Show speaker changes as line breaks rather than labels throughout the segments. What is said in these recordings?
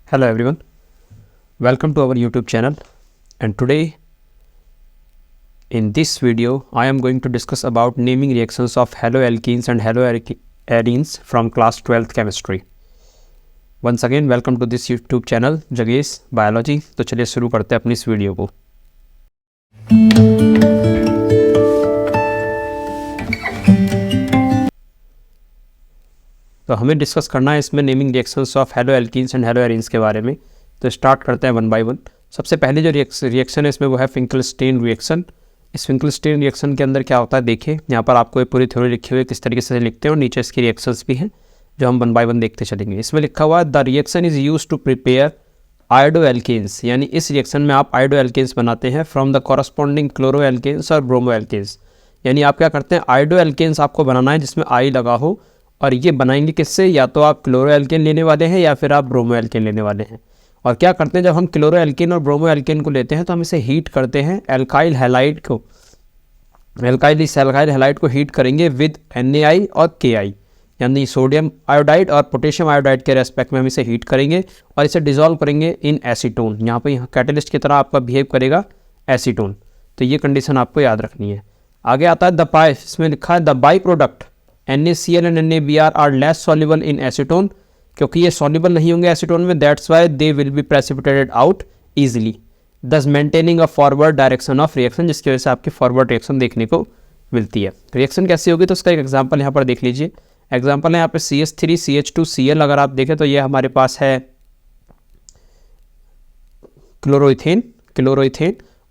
Hello everyone, welcome to our YouTube channel, and today in this video I am going to discuss about naming reactions of haloalkenes and haloarenes from class 12th chemistry. Once again welcome to this YouTube channel जगेश biology. तो चलिए शुरू करते हैं अपनी इस video को। तो हमें डिस्कस करना है इसमें नेमिंग रिएक्शंस ऑफ हैलोएल्कीन्स एंड हैलोएरीन्स के बारे में। तो स्टार्ट करते हैं वन बाय वन। सबसे पहले जो रिएक्शन है इसमें वो है फिंकलस्टीन रिएक्शन। इस फिंकलस्टीन रिएक्शन के अंदर क्या होता है देखिए, यहाँ पर आपको एक पूरी थ्योरी लिखी हुई है किस तरीके से लिखते हैं, और नीचे इसकी रिएक्शंस भी हैं जो हम वन बाय वन देखते चलेंगे। इसमें लिखा हुआ है the reaction is use to prepare iodoalkanes, यानी इस रिएक्शन में आप आयोडोएल्केन्स बनाते हैं फ्रॉम द कॉरस्पॉन्डिंग क्लोरोएल्केन्स और ब्रोमोएल्केन्स। यानी आप क्या करते हैं, आयोडोएल्केन्स आपको बनाना है जिसमें आई लगा हो, और ये बनाएंगे किससे, या तो आप क्लोरोएल्केन लेने वाले हैं या फिर आप ब्रोमोएल्केन लेने वाले हैं। और क्या करते हैं, जब हम क्लोरोएल्केन और ब्रोमोएल्केन को लेते हैं तो हम इसे हीट करते हैं एल्काइल हैलाइड को। इस एल्काइल हैलाइड को हीट करेंगे विद NaI और KI, यानी सोडियम आयोडाइड और पोटेशियम आयोडाइड के रेस्पेक्ट में हम इसे हीट करेंगे और इसे डिजोल्व करेंगे इन एसीटोन। यहाँ कैटलिस्ट की तरह आपका बिहेव करेगा एसीटोन। तो ये कंडीशन आपको याद रखनी है। आगे आता है द बाय, इसमें लिखा है the by product NaCl and NaBr are less soluble in acetone, क्योंकि ये सॉल्युबल नहीं होंगे एसीटोन में, that's why they will be precipitated out easily, thus maintaining a forward direction of reaction, जिसकी वजह से आपकी फॉरवर्ड रिएक्शन देखने को मिलती है। रिएक्शन कैसी होगी तो उसका एक एग्जांपल यहाँ पर देख लीजिए। एग्जांपल है यहाँ पे CH3CH2Cl। अगर आप देखें तो ये हमारे पास है क्लोरोइथेन,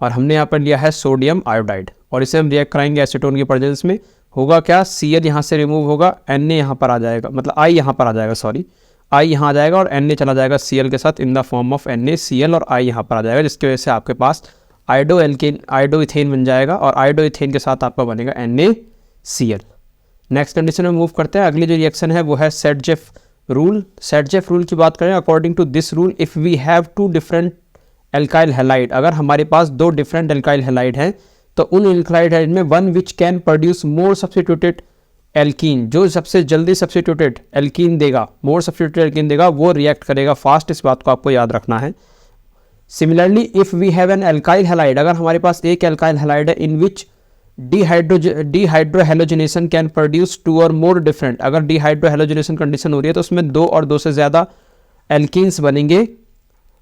और हमने यहाँ पर लिया है सोडियम आयोडाइड, और इसे हम रिएक्ट कराएंगे एसीटोन के प्रेजेंस में। होगा क्या, Cl यहाँ से रिमूव होगा, Na यहाँ पर आ जाएगा, मतलब I यहाँ पर आ जाएगा, सॉरी I यहाँ आ जाएगा और Na चला जाएगा Cl के साथ in the form of NaCl, और I यहाँ पर आ जाएगा, जिसकी वजह से आपके पास आयोडोइथेन बन जाएगा, और आयोडोइथेन के साथ आपका बनेगा NaCl। नेक्स्ट कंडीशन में मूव करते हैं। अगली जो रिएक्शन है वो है सेटजेफ रूल। सेटजेफ रूल की बात करें, according to this rule if we have two different alkyl halide, अगर हमारे पास दो डिफरेंट एल्काइल हैलाइड हैं तो उन एल्काइल हैलाइड में one which can produce more substituted alkene, जो सबसे जल्दी सब्स्टिट्यूटेड एल्कीन देगा, मोर सब्स्टिट्यूटेड एल्कीन देगा, वो रिएक्ट करेगा फास्ट। इस बात को आपको याद रखना है। Similarly if we have an alkyl halide, अगर हमारे पास एक एल्काइल हैलाइड है in which dehydrohalogenation can produce two or more different, अगर डिहाइड्रोहेलोजिनेशन कंडीशन हो रही है तो उसमें दो और दो से ज़्यादा एल्कीन्स बनेंगे,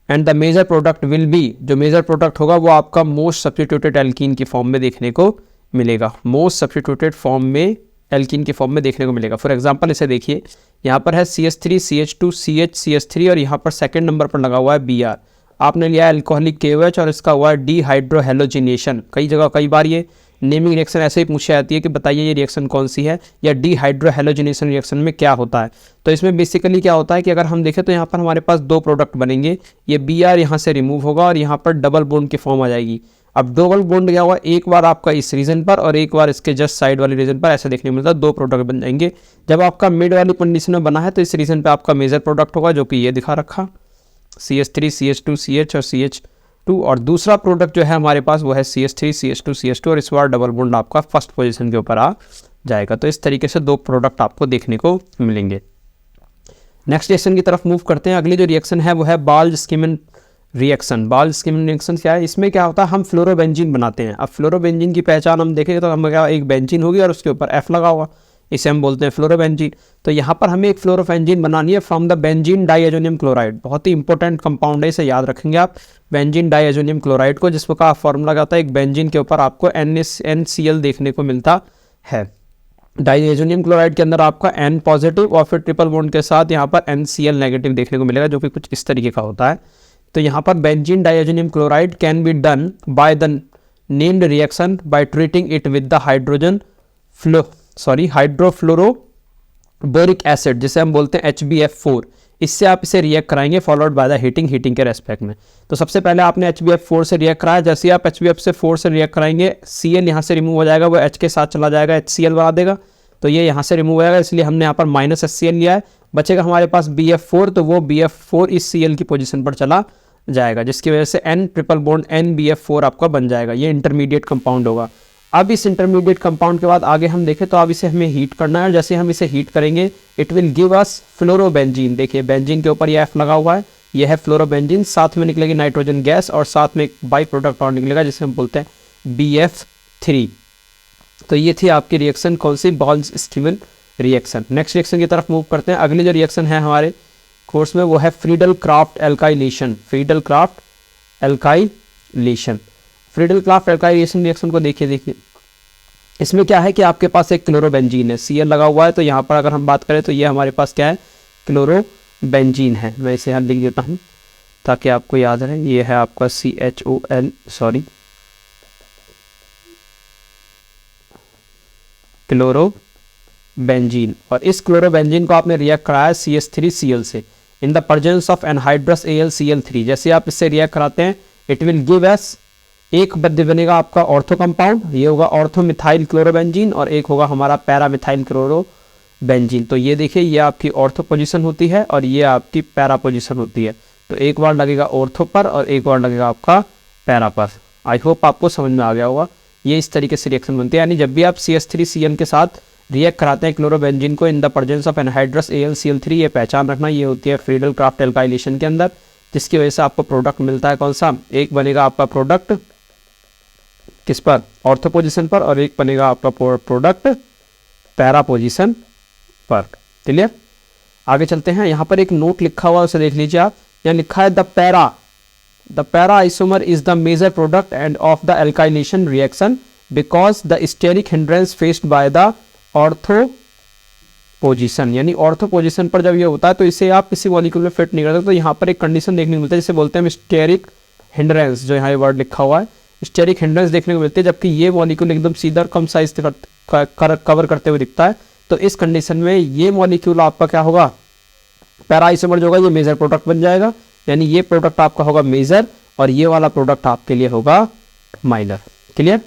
and the major product will be, जो मेजर प्रोडक्ट होगा वो आपका मोस्ट सब्स्टिट्यूटेड एल्कीन की फॉर्म में देखने को मिलेगा, मोस्ट सब्स्टिट्यूटेड फॉर्म में एल्कीन की फॉर्म में देखने को मिलेगा। फॉर एग्जांपल इसे देखिए, यहाँ पर है CH3CH2CH CH3, और यहाँ पर सेकंड नंबर पर लगा हुआ है Br। आपने लिया है अल्कोहलिक KOH और इसका हुआ है डिहाइड्रोहेलोजिनेशन। कई जगह कई बार ये नेमिंग रिएक्शन ऐसे ही पूछी जाती है कि बताइए ये रिएक्शन कौन सी है, या डिहाइड्रोहेलोजिनेशन रिएक्शन में क्या होता है। तो इसमें बेसिकली क्या होता है कि अगर हम देखें तो यहाँ पर हमारे पास दो प्रोडक्ट बनेंगे, ये Br यहाँ से रिमूव होगा और यहाँ पर डबल बॉन्ड की फॉर्म आ जाएगी। अब डबल बॉन्ड क्या हुआ, एक बार आपका इस रीजन पर और एक बार इसके जस्ट साइड वाले रीजन पर, ऐसे देखने को मिलता है दो प्रोडक्ट बन जाएंगे। जब आपका मिड वाली कंडीशन में बना है तो इस रीजन पर आपका मेजर प्रोडक्ट होगा, जो कि ये दिखा रखा CH3CH2CH और CH2, और दूसरा प्रोडक्ट जो है हमारे पास वो है CH3CH2CH2, और इस बार डबल बॉन्ड आपका फर्स्ट पोजीशन के ऊपर आ जाएगा। तो इस तरीके से दो प्रोडक्ट आपको देखने को मिलेंगे। नेक्स्ट रिएक्शन की तरफ मूव करते हैं। अगली जो रिएक्शन है वो है बाल्ज-स्किमन रिएक्शन। बाल्ज-स्किमन रिएक्शन क्या है, इसमें क्या होता है, हम फ्लोरोबेंजीन बनाते हैं। अब फ्लोरोबेंजीन की पहचान हम देखेंगे तो हमें क्या, एक बेंजीन होगी और उसके ऊपर F लगा हुआ, इसे हम बोलते हैं फ्लोरोबेंजीन। तो यहाँ पर हमें एक फ्लोरोबेंजीन बनानी है from the benzene diazonium chloride. बहुत ही इंपॉर्टेंट कंपाउंड है, इसे याद रखेंगे आप, बेंजीन डाइएजोनियम क्लोराइड को, जिसका फॉर्मूला क्या होता है, एक बेंजीन के ऊपर आपको NaCl देखने को मिलता है। डाइएजोनियम क्लोराइड के अंदर आपका N पॉजिटिव और फिर ट्रिपल बॉन्ड के साथ यहाँ पर NCl नेगेटिव देखने को मिलेगा, जो कि कुछ इस तरीके का होता है। तो यहाँ पर benzene diazonium chloride can be done by the named reaction by treating it with the hydrofluoroboric acid, जिसे हम बोलते हैं HbF4। इससे आप इसे रिएक्ट कराएंगे फॉलोड बाय द हीटिंग के रेस्पेक्ट में। तो सबसे पहले आपने HbF4 से रिएक्ट कराया, जैसे ही आप HbF4 से रिएक्ट कराएंगे Cl यहाँ से रिमूव हो जाएगा, वो H के साथ चला जाएगा, HCl बना देगा, तो ये यहाँ से रिमूव हो जाएगा, इसलिए हमने यहाँ पर -HCl लिया है। बचेगा हमारे पास BF4, तो वो BF4 इस Cl की पोजीशन पर चला जाएगा, जिसकी वजह से N ट्रिपल बॉन्ड NBF4 आपका बन जाएगा। ये इंटरमीडिएट कंपाउंड होगा। अब इस इंटरमीडिएट कंपाउंड के बाद आगे हम देखें तो अब इसे हमें हीट करना है। जैसे हम इसे हीट करेंगे it will give us fluorobenzene. देखिए बेंजीन के ऊपर ये F लगा हुआ है, ये है फ्लोरोबेंजीन, साथ में निकलेगी नाइट्रोजन गैस और साथ में एक बाई प्रोडक्ट और निकलेगा जिसे हम बोलते हैं BF3। तो ये थी आपकी रिएक्शन कौन सी, बॉल्स-स्टीवन रिएक्शन। नेक्स्ट रिएक्शन की तरफ मूव करते हैं। अगली जो रिएक्शन है हमारे कोर्स में वो है Friedel craft alkylation. Friedel craft alkylation, Friedel craft alkylation reaction को देखिए इसमें क्या है कि आपके पास एक क्लोरोबेंजीन है, Cl लगा हुआ है, तो यहाँ पर अगर हम बात करें तो ये हमारे पास क्या है, क्लोरोबेंजीन है। मैं इसे यहाँ लिख देता हूँ ताकि आपको याद रहे। ये है आपका क्लोरोबेंजीन, और इस क्लोरोबेंजीन को आपने रिएक्ट कराया CH3Cl से in the presence of anhydrous AlCl3। जैसे आप इससे रिएक्ट कराते हैं इट विल गिव एस, एक बनेगा आपका ऑर्थो कंपाउंड, ये होगा ऑर्थो मिथाइल क्लोरोबेंजीन, और एक होगा हमारा पैरा मिथाइल क्लोरोबेंजीन। तो ये देखिए ये आपकी ऑर्थो पोजीशन होती है और ये आपकी पैरा पोजीशन होती है। तो एक बार लगेगा ऑर्थो पर और एक बार लगेगा आपका पैरा पर। आई होप आपको समझ में आ गया होगा। ये इस तरीके से रिएक्शन बनती है, यानी जब भी आप CH3Cl के साथ रिएक्ट कराते हैं क्लोरोबेंजीन को in the presence of anhydrous AlCl3, ये पहचान रखना, ये होती है फ्रीडल क्राफ्ट एल्काइलेशन के अंदर, जिसकी वजह से आपको प्रोडक्ट मिलता है कौन सा, एक बनेगा आपका प्रोडक्ट किस पर, ऑर्थो पोजीशन पर, और एक बनेगा आपका प्रोडक्ट पैरा पोजीशन पर। क्लियर? आगे चलते हैं। यहाँ पर एक नोट लिखा हुआ है, उसे देख लीजिए आप। यहाँ लिखा है the para isomer is the major product and of the alkylation reaction because the steric hindrance faced by the ortho position. यानी ऑर्थो पोजीशन पर जब ये होता है तो इसे आप किसी मॉलिक्यूल में फिट नहीं करते। तो यहाँ पर एक कंडीशन देखने को मिलता है जिसे बोलते हैं स्टेरिक हिंड्रेंस, जो यहाँ ये वर्ड लिखा हुआ है स्टेरिक हिंड्रेंस देखने को मिलती है, जबकि ये मॉलिक्यूल एकदम सीधा कम साइज कवर करते हुए दिखता है। तो इस कंडीशन में ये मॉलिक्यूल आपका क्या होगा, पैरा आइसोमर जो होगा ये मेजर प्रोडक्ट बन जाएगा, यानी ये प्रोडक्ट आपका होगा मेजर और ये वाला प्रोडक्ट आपके लिए होगा माइनर। क्लियर?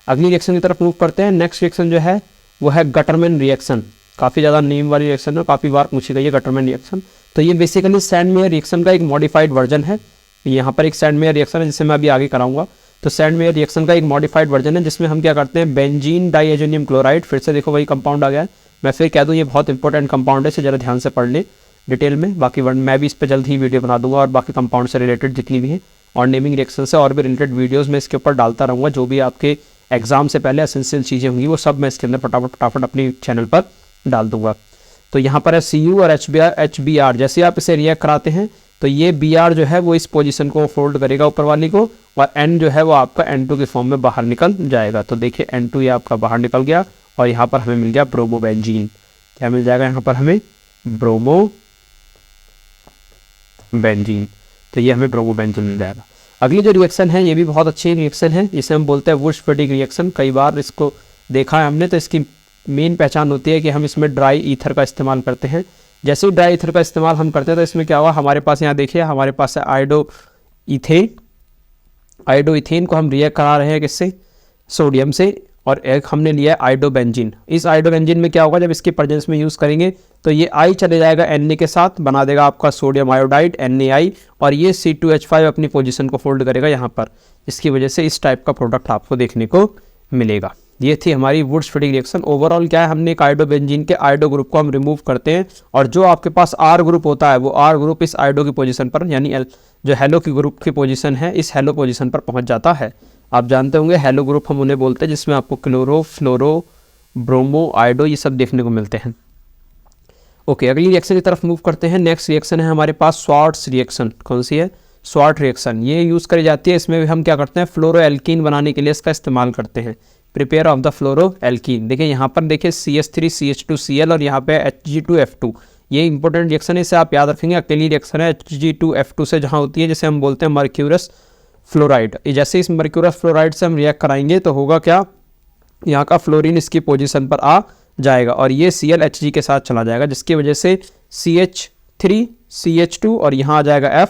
अगली रिएक्शन की तरफ मूव करते हैं। नेक्स्ट रिएक्शन जो है वो है गटरमैन रिएक्शन। काफ़ी ज़्यादा नेम वाली रिएक्शन है, काफ़ी बार पूछी गई है गटरमैन रिएक्शन। तो ये बेसिकली सैंडमेयर रिएक्शन का एक मॉडिफाइड वर्जन है। यहाँ पर एक सैंडमेयर रिएक्शन है जिसे मैं अभी आगे कराऊंगा। तो सैंडमेयर रिएक्शन का एक मॉडिफाइड वर्जन है जिसमें हम क्या करते हैं, बेंजीन डाइएजोनियम क्लोराइड, फिर से देखो वही कंपाउंड आ गया है। मैं फिर कह दूँ ये बहुत इंपॉर्टेंट कंपाउंड है, इसे ज़रा ध्यान से पढ़ लें डिटेल में। बाकी मैं भी इस पर जल्द ही वीडियो बना दूंगा और बाकी कंपाउंड से रिलेटेड जितनी भी है और नेमिंग रिएक्शन से और भी रिलेटेड वीडियोज़ मैं इसके ऊपर डालता रहूँगा। जो भी आपके एग्जाम से पहले एसेंशियल चीज़ें होंगी वो सब मैं इसके अंदर फटाफट अपनी चैनल पर डाल दूंगा। तो यहाँ पर है Cu और HBr। जैसे आप इसे रिएक्ट कराते हैं तो ये Br जो है वो इस पोजीशन को फोल्ड करेगा ऊपर वाली को, और N जो है वो आपका N2 के फॉर्म में बाहर निकल जाएगा। तो देखिए N2 ये आपका बाहर निकल गया और यहाँ पर हमें मिल गया ब्रोमोबेंजीन। क्या मिल जाएगा यहाँ पर हमें, ब्रोमोबेंजीन। तो ये हमें ब्रोमोबेंजीन मिल जाएगा। अगली जो रिएक्शन है ये भी बहुत अच्छी रिएक्शन है, जिसे हम बोलते हैं वुर्ट्ज़-फटीग रिएक्शन। कई बार इसको देखा है हमने। तो इसकी मेन पहचान होती है कि हम इसमें ड्राई ईथर का इस्तेमाल करते हैं। जैसे ही ड्राई ईथर का इस्तेमाल हम करते हैं तो इसमें क्या हुआ, हमारे पास यहाँ देखिए हमारे पास है आयोडो-इथेन को हम रिएक्ट करा रहे हैं किससे, सोडियम से, और एक हमने लिया है आयोडोबेंजीन। इस आयोडोबेंजीन में क्या होगा, जब इसके प्रेजेंस में यूज़ करेंगे तो ये आई चले जाएगा Na के साथ, बना देगा आपका सोडियम आयोडाइड NaI, और ये C2H5 अपनी पोजीशन को फोल्ड करेगा यहाँ पर, जिसकी वजह से इस टाइप का प्रोडक्ट आपको देखने को मिलेगा। ये थी हमारी वुर्ट्ज़-फटीग रिएक्शन। ओवरऑल क्या है, हमने एक आयोडोबेंजीन के आयोडो ग्रुप को हम रिमूव करते हैं, और जो आपके पास R ग्रुप होता है वो R ग्रुप इस आयोडो की पोजीशन पर, यानी जो हेलो की ग्रुप की पोजीशन है इस हेलो पोजीशन पर पहुंच जाता है। आप जानते होंगे हेलो ग्रुप हम उन्हें बोलते हैं जिसमें आपको क्लोरो, फ्लोरो, ब्रोमो, आयोडो ये सब देखने को मिलते हैं। ओके, अगली रिएक्शन की तरफ मूव करते हैं। नेक्स्ट रिएक्शन है हमारे पास स्वार्ट्स रिएक्शन। कौन सी है, स्वार्ट रिएक्शन। ये यूज़ करी जाती है, इसमें भी हम क्या करते हैं, फ्लोरोएल्कीन बनाने के लिए इसका इस्तेमाल करते हैं। Prepare of the fluoroalkene. देखिए यहाँ पर देखिए CH3CH2Cl और यहाँ पे Hg2F2। ये इंपॉर्टेंट रिएक्शन है, इसे आप याद रखेंगे। अकेली रिएक्शन है Hg2F2 से जहाँ होती है, जिसे हम बोलते हैं मर्क्यूरस फ्लोराइड। जैसे इस मर्क्यूरस फ्लोराइड से हम रिएक्ट कराएंगे तो होगा क्या, यहाँ का फ्लोरीन इसकी पोजीशन पर आ जाएगा और ये ClHg के साथ चला जाएगा, जिसकी वजह से CH3CH2 और यहाँ आ जाएगा F,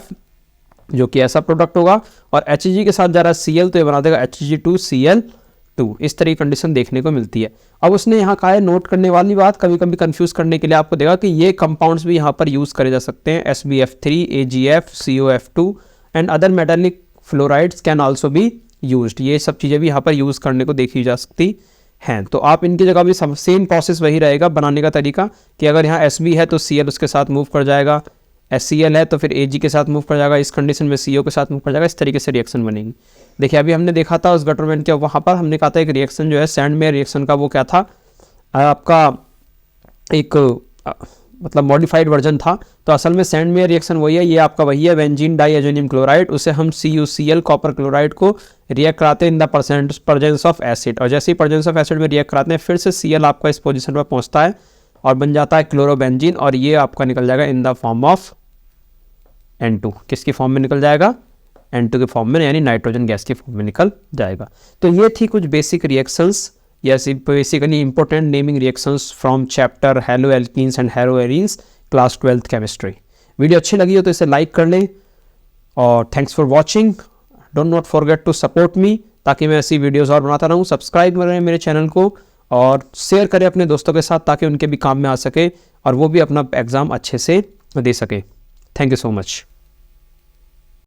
जो कि ऐसा प्रोडक्ट होगा, और Hg के साथ जा रहा है Cl तो ये बना देगा Hg2Cl2। इस तरह की कंडीशन देखने को मिलती है। अब उसने यहाँ कहा है, नोट करने वाली बात, कभी कभी कंफ्यूज करने के लिए आपको देगा कि ये कंपाउंड्स भी यहाँ पर यूज़ करे जा सकते हैं। SbF3, AgF, COF2 and other metallic fluorides can also be used. ये सब चीज़ें भी यहाँ पर यूज़ करने को देखी जा सकती हैं। तो आप इनकी जगह भी सेम प्रोसेस वही रहेगा बनाने का तरीका, कि अगर यहाँ Sb है तो Cl उसके साथ मूव कर जाएगा, HCl है तो फिर Ag के साथ मूव कर जाएगा, इस कंडीशन में CO के साथ मूव कर जाएगा, इस तरीके से रिएक्शन बनेगी। देखिए अभी हमने देखा था उस गटरमैन के वहाँ पर हमने कहा था एक रिएक्शन जो है सैंडमेयर रिएक्शन का वो क्या था आपका एक मतलब मॉडिफाइड वर्जन था। तो असल में सैंडमेयर रिएक्शन वही है, ये आपका वही है बेंजीन डाइएजोनियम क्लोराइड, उसे हम CuCl कॉपर क्लोराइड को रिएक्ट कराते हैं in the presence of acid, और जैसे ही प्रेजेंस ऑफ एसिड में रिएक्ट कराते हैं फिर से Cl आपका इस पोजीशन पर पहुंचता है और बन जाता है क्लोरोबेंजीन, और ये आपका निकल जाएगा in the form of N2। किसकी फॉर्म में निकल जाएगा? N2 के फॉर्म में, यानी नाइट्रोजन गैस की फॉर्म में निकल जाएगा। तो ये थी कुछ बेसिक रिएक्शंस या basically important naming reactions from chapter haloalkanes and haloarenes class 12th chemistry. Video अच्छी लगी हो तो इसे लाइक कर लें और thanks for watching. Don't not forget to support me ताकि मैं ऐसी वीडियोज़ और बनाता रहूँ। सब्सक्राइब करें मेरे चैनल को और शेयर करें अपने दोस्तों के साथ ताकि उनके भी काम में आ सके और वो भी अपना एग्ज़ाम अच्छे से दे सके। Thank you so much.